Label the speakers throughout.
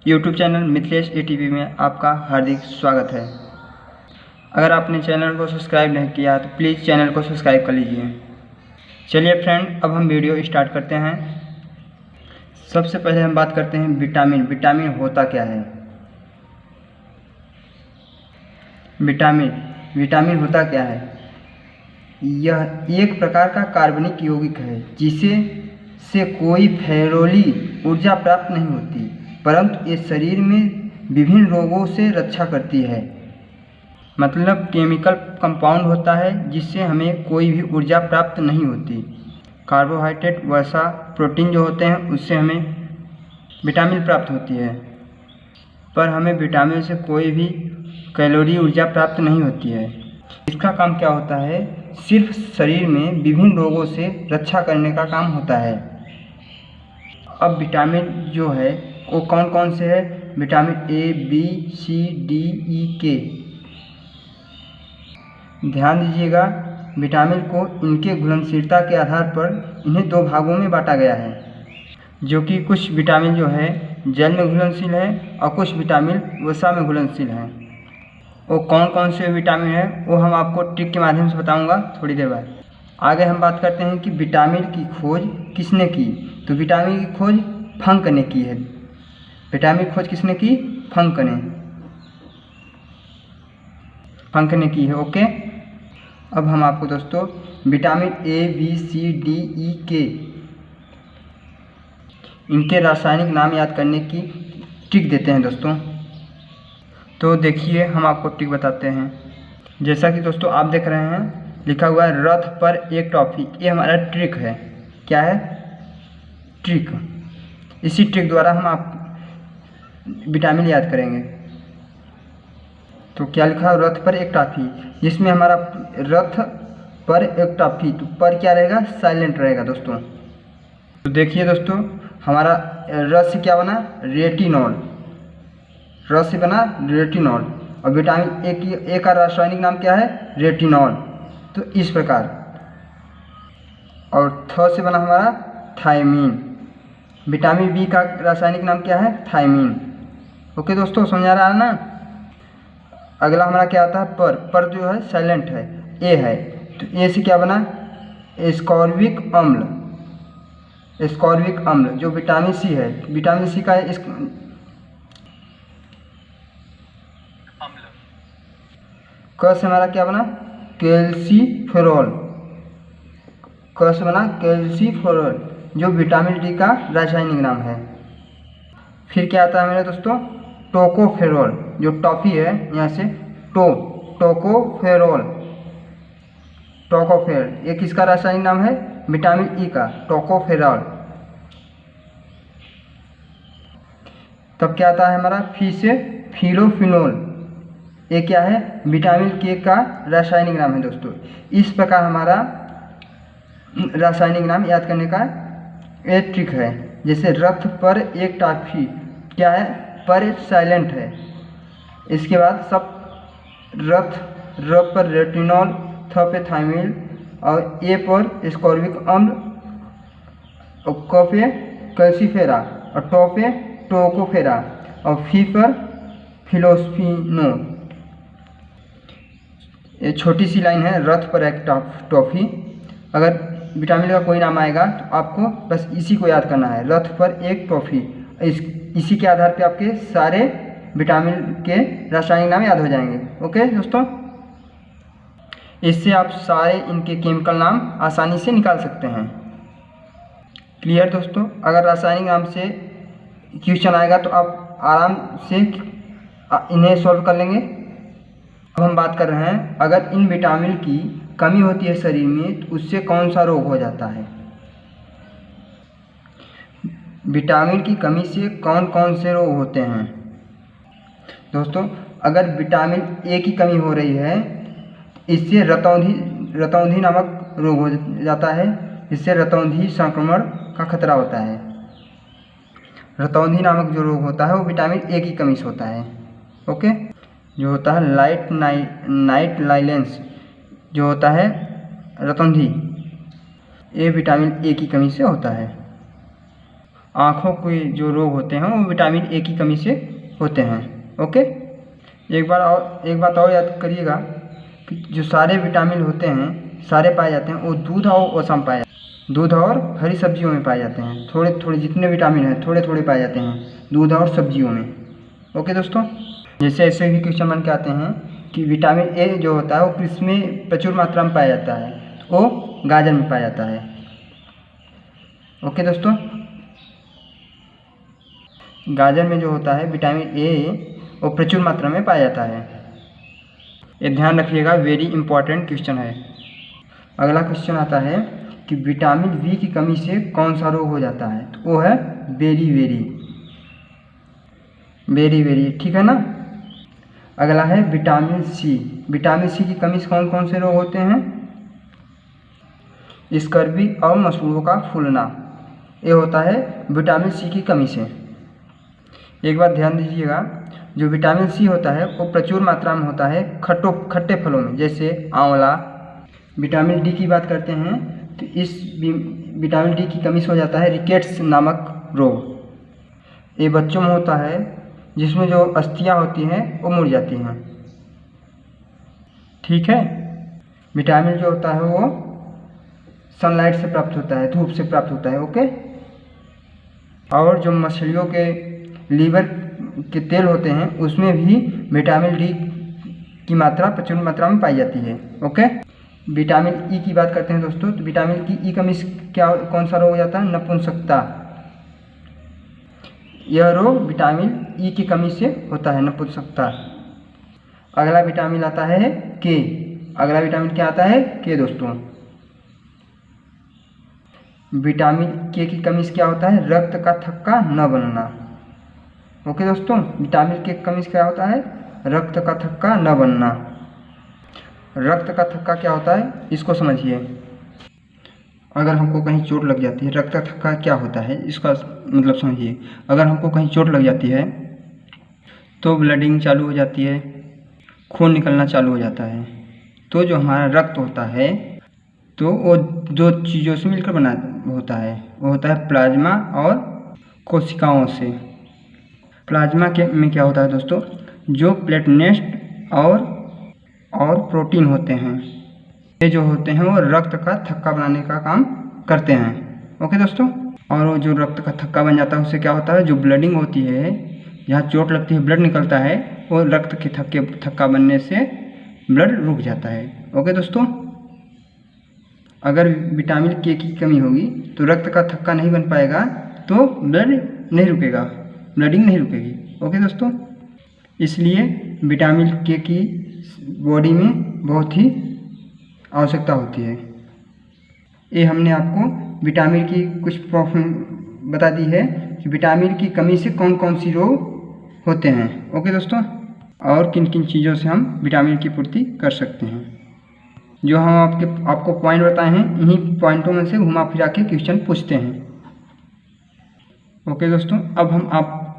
Speaker 1: YouTube channel Mithilesh ATV में आपका हार्दिक स्वागत है। अगर आपने चैनल को सब्सक्राइब नहीं किया तो प्लीज़ चैनल को सब्सक्राइब कर लीजिए। चलिए फ्रेंड, अब हम वीडियो स्टार्ट करते हैं। सबसे पहले हम बात करते हैं विटामिन होता क्या है। विटामिन होता क्या है। यह एक प्रकार का कार्बनिक यौगिक है जिसे कोई फेरोली ऊर्जा प्राप्त नहीं होती, परंतु ये शरीर में विभिन्न रोगों से रक्षा करती है। मतलब केमिकल कंपाउंड होता है जिससे हमें कोई भी ऊर्जा प्राप्त नहीं होती। कार्बोहाइड्रेट वसा प्रोटीन जो होते हैं उससे हमें विटामिन प्राप्त होती है, पर हमें विटामिन से कोई भी कैलोरी ऊर्जा प्राप्त नहीं होती है। इसका काम क्या होता है, सिर्फ शरीर में विभिन्न रोगों से रक्षा करने का काम होता है। अब विटामिन जो है वो कौन कौन से है। Vitamin A, B, C, D, E, K। ध्यान दीजिएगा, विटामिन को इनके घुलनशीलता के आधार पर इन्हें दो भागों में बांटा गया है, जो कि कुछ विटामिन जो है जल में घुलनशील है और कुछ विटामिन वसा में घुलनशील है। वो कौन कौन से विटामिन है वो हम आपको ट्रिक के माध्यम से बताऊंगा थोड़ी देर बाद। आगे हम बात करते हैं कि विटामिन की खोज किसने की। तो विटामिन की खोज फंक ने की है। विटामिन की खोज किसने की, फंक ने की है। ओके, अब हम आपको दोस्तों vitamin A, B, C, D, E, K इनके रासायनिक नाम याद करने की ट्रिक देते हैं दोस्तों। तो देखिए, हम आपको ट्रिक बताते हैं। जैसा कि दोस्तों आप देख रहे हैं लिखा हुआ है रथ पर एक टॉफी। ये हमारा ट्रिक है। क्या है, ट्रिक। इसी ट्रिक द्वारा हम आप विटामिन याद करेंगे। तो क्या लिखा है, रथ पर एक टॉफी, जिसमें हमारा रथ पर एक टॉफी, तो पर क्या रहेगा, साइलेंट रहेगा दोस्तों। तो देखिए दोस्तों, हमारा रस से क्या बना, रेटिनॉल। रस से बना रेटिनॉल और विटामिन ए का रासायनिक नाम क्या है, रेटिनॉल। तो इस प्रकार, और थ से बना हमारा थायमीन। विटामिन बी का रासायनिक नाम क्या है, थायमीन। ओके दोस्तों, समझ आ रहा है ना। अगला हमारा क्या आता है, पर जो है साइलेंट है, ए है। तो ए से क्या बना, एस्कॉर्बिक अम्ल जो विटामिन सी है। विटामिन सी का क से हमारा क्या बना, कैल्सीफेरॉल। क से बना कैल्सीफेरॉल, जो विटामिन डी का रासायनिक नाम है। फिर क्या आता है मेरे दोस्तों, टोकोफेरॉल, जो टॉफी है यहाँ से टोकोफेरॉल। ये किसका रासायनिक नाम है, विटामिन ई का, टोकोफेरॉल। तब क्या आता है हमारा, फी से फिलोफिनोल। ये क्या है, विटामिन के का रासायनिक नाम है दोस्तों। इस प्रकार हमारा रासायनिक नाम याद करने का एक ट्रिक है। जैसे रथ पर एक टॉफी, क्या है, पर साइलेंट है। इसके बाद सब र पर रेटिनॉल, थ पे थायमीन और ए पर एस्कॉर्बिक अम्ल और क पे कैल्सीफेरा और टो पे टोकोफेरा और फी पर फिलोस्फिनोल। ये छोटी सी लाइन है, रथ पर एक टॉफी। अगर विटामिन का कोई नाम आएगा तो आपको बस इसी को याद करना है, रथ पर एक टॉफी। इसी के आधार पे आपके सारे विटामिन के रासायनिक नाम याद हो जाएंगे। ओके दोस्तों, इससे आप सारे इनके केमिकल नाम आसानी से निकाल सकते हैं। क्लियर दोस्तों। अगर रासायनिक नाम से क्वेश्चन आएगा तो आप आराम से इन्हें सॉल्व कर लेंगे। अब हम बात कर रहे हैं, अगर इन विटामिन की कमी होती है शरीर में तो उससे कौन सा रोग हो जाता है। विटामिन की कमी से कौन कौन से रोग होते हैं दोस्तों। अगर विटामिन ए की कमी हो रही है, इससे रतौंधी नामक रोग हो जाता है। इससे रतौंधी संक्रमण का खतरा होता है। रतौंधी नामक जो रोग होता है वो विटामिन ए की कमी से होता है। ओके, जो होता है नाइट लाइलेंस, जो होता है रतौंधी, ये विटामिन ए की कमी से होता है। आँखों के जो रोग होते हैं वो विटामिन ए की कमी से होते हैं। ओके, एक बात और याद करिएगा कि जो सारे विटामिन होते हैं सारे पाए जाते हैं वो दूध और वसा में पाए जाते हैं। दूध और हरी सब्जियों में पाए जाते हैं। थोड़े थोड़े जितने विटामिन हैं थोड़े थोड़े पाए जाते हैं दूध और सब्जियों में। ओके दोस्तों, जैसे ऐसे भी क्वेश्चन बन के आते हैं कि विटामिन ए जो होता है वो किस में प्रचुर मात्रा में पाया जाता है, वो गाजर में पाया जाता है। ओके दोस्तों, गाजर में जो होता है विटामिन ए वो प्रचुर मात्रा में पाया जाता है। ये ध्यान रखिएगा, वेरी इंपॉर्टेंट क्वेश्चन है। अगला क्वेश्चन आता है कि विटामिन बी की कमी से कौन सा रोग हो जाता है, तो वो है बेरी, ठीक है ना। अगला है विटामिन सी। विटामिन सी की कमी से कौन कौन से रोग होते हैं, स्कर्वी और मसूड़ों का फूलना, ये होता है विटामिन सी की कमी से। एक बात ध्यान दीजिएगा, जो विटामिन सी होता है वो प्रचुर मात्रा में होता है खट्टे फलों में, जैसे आंवला। विटामिन डी की बात करते हैं तो इस विटामिन डी की कमी से हो जाता है रिकेट्स नामक रोग। ये बच्चों में होता है जिसमें जो अस्थियां होती हैं वो मुड़ जाती हैं। ठीक है, विटामिन जो होता है वो सनलाइट से प्राप्त होता है, धूप से प्राप्त होता है। ओके, और जो मछलियों के लीवर के तेल होते हैं उसमें भी विटामिन डी की मात्रा प्रचुर मात्रा में पाई जाती है। ओके, विटामिन ई की बात करते हैं दोस्तों, तो विटामिन की ई कमी से कौन सा रोग हो जाता है, नपुंसकता। यह रोग विटामिन ई की कमी से होता है, नपुंसकता। अगला विटामिन आता है के। अगला विटामिन क्या आता है, के दोस्तों। विटामिन के की कमी से क्या होता है, रक्त का थक्का न बनना। ओके दोस्तों, विटामिन के कमी से क्या होता है, रक्त का थक्का न बनना। रक्त का थक्का क्या होता है इसको समझिए। अगर हमको कहीं चोट लग जाती है, रक्त का थक्का क्या होता है इसका मतलब समझिए। अगर हमको कहीं चोट लग जाती है तो ब्लडिंग चालू हो जाती है, खून निकलना चालू हो जाता है। तो जो हमारा रक्त होता है तो वो दो चीज़ों से मिलकर बना होता है, वो होता है प्लाज्मा और कोशिकाओं से। प्लाज्मा के में क्या होता है दोस्तों, जो प्लेटलेट्स और प्रोटीन होते हैं, ये जो होते हैं वो रक्त का थक्का बनाने का काम करते हैं। ओके दोस्तों, और वो जो रक्त का थक्का बन जाता है उससे क्या होता है, जो ब्लडिंग होती है, जहाँ चोट लगती है ब्लड निकलता है, वो रक्त के थक्का बनने से ब्लड रुक जाता है। ओके दोस्तों, अगर विटामिन के की कमी होगी तो रक्त का थक्का नहीं बन पाएगा, तो ब्लड नहीं रुकेगा, ब्लडिंग नहीं रुकेगी। ओके दोस्तों, इसलिए विटामिन के की बॉडी में बहुत ही आवश्यकता होती है। ये हमने आपको विटामिन की कुछ बता दी है कि विटामिन की कमी से कौन कौन सी रोग होते हैं। ओके दोस्तों, और किन किन चीज़ों से हम विटामिन की पूर्ति कर सकते हैं, जो हम आपको पॉइंट बताए हैं, इन्हीं पॉइंटों में से घुमा फिरा के क्वेश्चन पूछते हैं। ओके दोस्तों, अब हम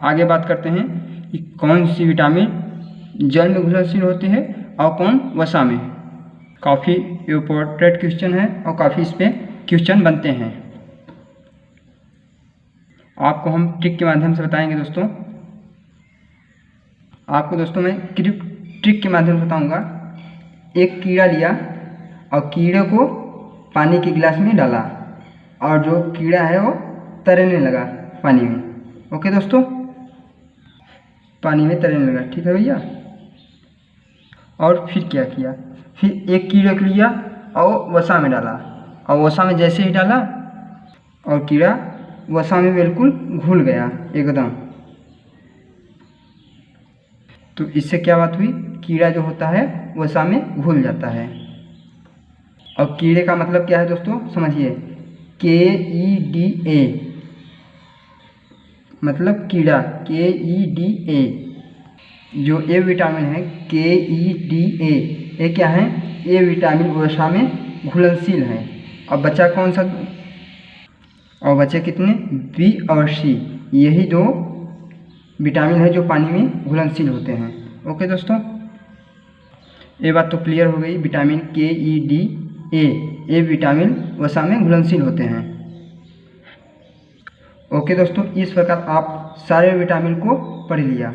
Speaker 1: आगे बात करते हैं कि कौन सी विटामिन जल में घुलनशील होती है और कौन वसा में। काफ़ी इम्पोर्टेंट क्वेश्चन है और काफ़ी इस पर क्वेश्चन बनते हैं। आपको हम ट्रिक के माध्यम से बताएंगे दोस्तों। आपको दोस्तों मैं ट्रिक के माध्यम से बताऊंगा। एक कीड़ा लिया और कीड़े को पानी के गिलास में डाला और जो कीड़ा है वो तैरने लगा पानी में। ओके दोस्तों, पानी में तैरने लगा, ठीक है भैया। और फिर क्या किया, फिर एक कीड़े को लिया और वसा में डाला, और वसा में जैसे ही डाला और कीड़ा वसा में बिल्कुल घुल गया एकदम। तो इससे क्या बात हुई, कीड़ा जो होता है वसा में घुल जाता है। और कीड़े का मतलब क्या है दोस्तों, समझिए, KEDA मतलब कीड़ा, KEDA। जो ए विटामिन है KEDA, ये क्या है, ए विटामिन वसा में घुलनशील है। और बचा कौन सा, और बचे कितने, बी और सी, यही दो विटामिन है जो पानी में घुलनशील होते हैं। ओके दोस्तों, ये बात तो क्लियर हो गई। विटामिन KEDA, ए विटामिन वसा में घुलनशील होते हैं। ओके दोस्तों, इस प्रकार आप सारे विटामिन को पढ़ लिया।